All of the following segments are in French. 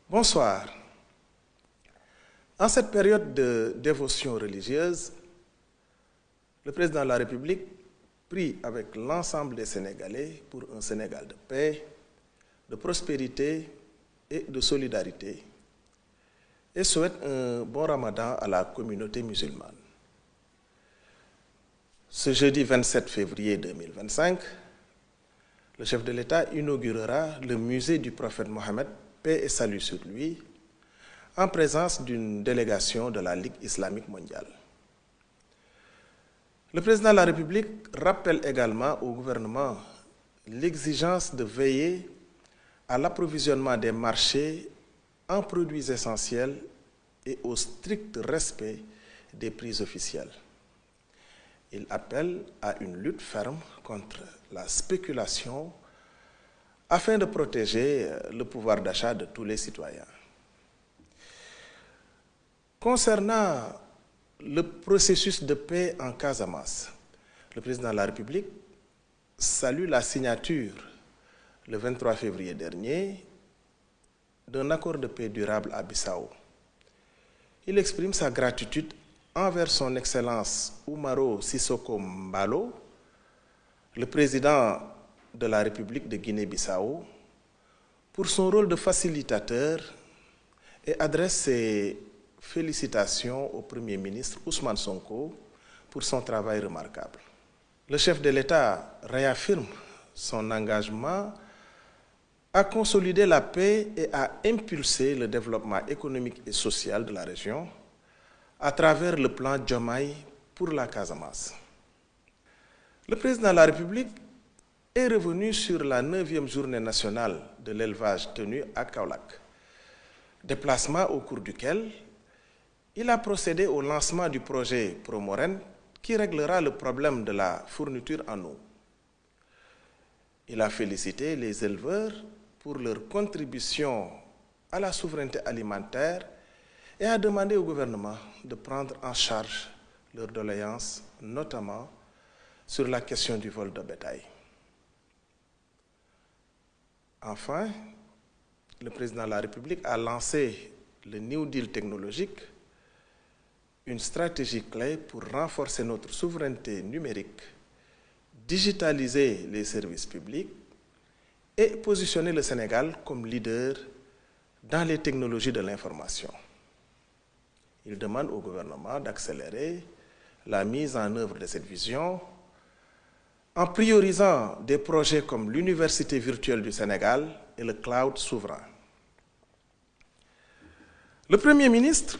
Bonsoir. En cette période de dévotion religieuse, le président de la République prie avec l'ensemble des Sénégalais pour un Sénégal de paix, de prospérité et de solidarité et souhaite un bon Ramadan à la communauté musulmane. Ce jeudi 27 février 2025, le chef de l'État inaugurera le musée du prophète Mohammed, paix et salut sur lui, en présence d'une délégation de la Ligue islamique mondiale. Le président de la République rappelle également au gouvernement l'exigence de veiller à l'approvisionnement des marchés en produits essentiels et au strict respect des prix officiels. Il appelle à une lutte ferme contre la spéculation afin de protéger le pouvoir d'achat de tous les citoyens. Concernant le processus de paix en Casamance, le président de la République salue la signature le 23 février dernier d'un accord de paix durable à Bissau. Il exprime sa gratitude envers son Excellence Umaro Sissoko Mbalo, le président de la République de Guinée-Bissau, pour son rôle de facilitateur et adresse ses félicitations au Premier ministre Ousmane Sonko pour son travail remarquable. Le chef de l'État réaffirme son engagement à consolider la paix et à impulser le développement économique et social de la région à travers le plan Diomaye pour la Casamance. Le président de la République est revenu sur la 9e journée nationale de l'élevage tenue à Kaolack, déplacement au cours duquel il a procédé au lancement du projet Promoren qui réglera le problème de la fourniture en eau. Il a félicité les éleveurs pour leur contribution à la souveraineté alimentaire et a demandé au gouvernement de prendre en charge leurs doléances, notamment sur la question du vol de bétail. Enfin, le président de la République a lancé le New Deal technologique, une stratégie clé pour renforcer notre souveraineté numérique, digitaliser les services publics et positionner le Sénégal comme leader dans les technologies de l'information. Il demande au gouvernement d'accélérer la mise en œuvre de cette vision en priorisant des projets comme l'Université virtuelle du Sénégal et le cloud souverain. Le Premier ministre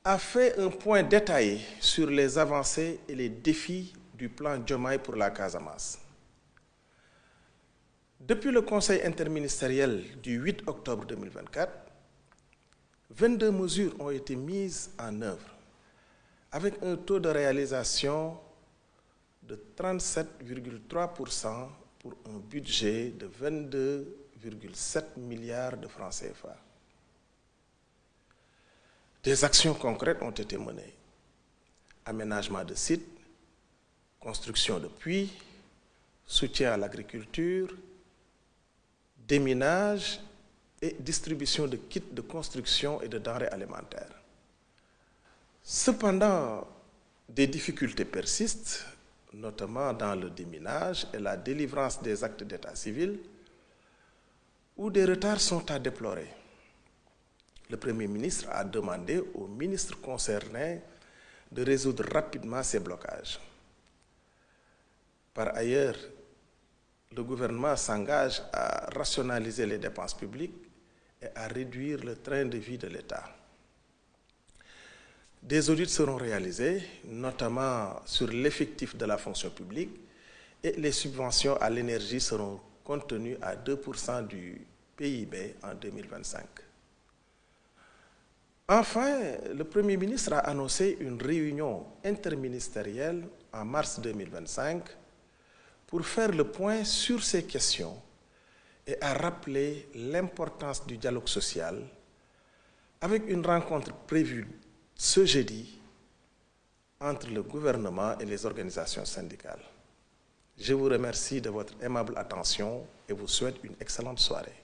a fait un point détaillé sur les avancées et les défis du plan Diomaye pour la Casamance. Depuis le Conseil interministériel du 8 octobre 2024, 22 mesures ont été mises en œuvre avec un taux de réalisation de 37,3% pour un budget de 22,7 milliards de francs CFA. Des actions concrètes ont été menées. Aménagement de sites, construction de puits, soutien à l'agriculture, déminage et distribution de kits de construction et de denrées alimentaires. Cependant, des difficultés persistent, notamment dans le déminage et la délivrance des actes d'état civil, où des retards sont à déplorer. Le Premier ministre a demandé aux ministres concernés de résoudre rapidement ces blocages. Par ailleurs, le gouvernement s'engage à rationaliser les dépenses publiques et à réduire le train de vie de l'État. Des audits seront réalisés, notamment sur l'effectif de la fonction publique, et les subventions à l'énergie seront contenues à 2% du PIB en 2025. Enfin, le Premier ministre a annoncé une réunion interministérielle en mars 2025 pour faire le point sur ces questions et a rappelé l'importance du dialogue social avec une rencontre prévue ce jeudi entre le gouvernement et les organisations syndicales. Je vous remercie de votre aimable attention et vous souhaite une excellente soirée.